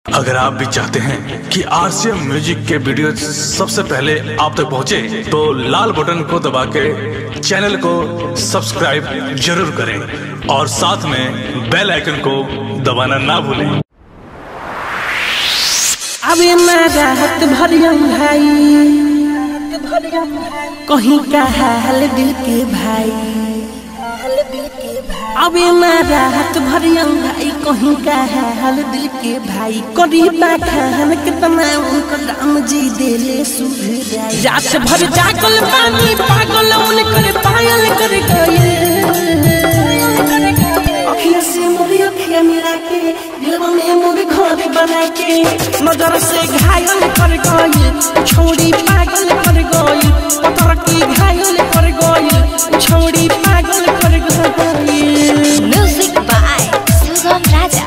अगर आप भी चाहते हैं कि आरसीएम म्यूजिक के वीडियो सबसे पहले आप तक पहुंचे, तो लाल बटन को दबा के चैनल को सब्सक्राइब जरूर करें और साथ में बेल आइकन को दबाना ना भूलें। अबे राहत भरिया भाई कहीं का हाल दिल के भाई, अबे राहत भरिया भाई कहीं का हाल दिल के भाई। करीबा खान कितना उनको राम जी देले सुधराई। रात भर जागल पानी पागल उनकर पायल कर गए। अखियां से मोरी अखियां मिला के दिल में मोरी घर बना के नजर से घायल कर गए। छोड़ी पागल कर गए, पतर की घायल कर गए, छोड़ी पागल कर गए। Music by Sugam Raja.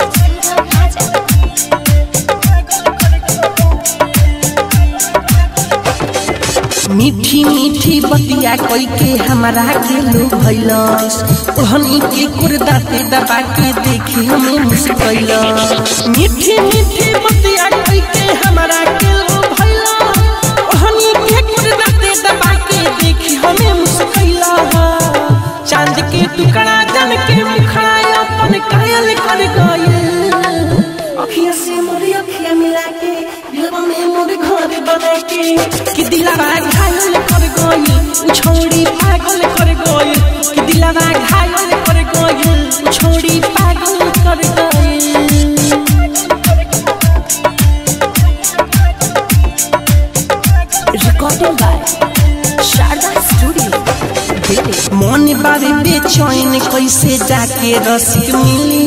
मीठी मीठी बतिया कोई के हमारा के लो भैलस, ओहनी के कुर्दाते दबा के देखी हमें मुस्कैलस। मीठी मीठी बतिया कोई के हमारा के लो भैलस, ओहनी के कुर्दाते दबा के देखी हमें मुस्कैलस। चांद के टुकड़ा जन के मुखड़ा अपन कायल कर गए। अखियां से मोरी अखियां मिला के दिल में मोरे घर बना के कि दिलवा घायल कर गए। छोड़ी पागल कर गए कि दिलवा घायल कर गए, छोड़ी पागल कर गए। Recording by Sharda studio. मन बारे बेचैन कैसे जाके रसिक मिली,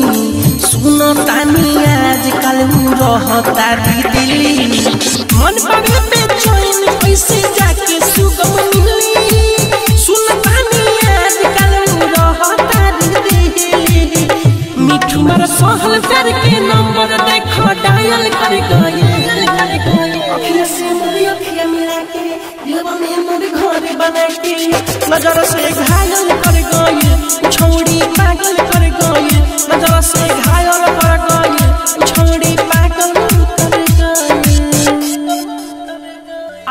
सुनो तानी आज कल रहता दिल्ली। मन बारे बेचैन कैसे जाके सुगम मिली, सुनो तानी आज कल रहता दिल्ली। मिठू मार सहल कर के नंबर देखो डायल कर गए। अखियां से मोरी अखियां मिला के दिल में मोरे घर बना के नजर से घायल कर गए। छोड़ी पागल कर गए, नजर से घायल कर गए, छोड़ी पागल कर गए।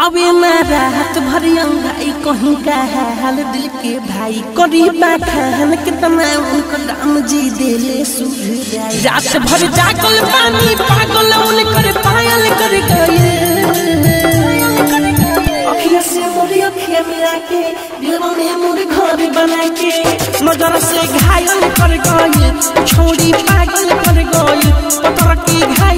अबे राहत भरिया भाई कहीं का हाल दिल के भाई। करीबा खान कितना उनको राम जी देले सुधराई। रात भर जागल पानी पागल उनकर पायल कर गए। अखियां से मोरी अखियां मिला के दिल में मोरे घर बना के नजर से घायल कर गए। छोड़ी पागल कर गए, पतर की घायल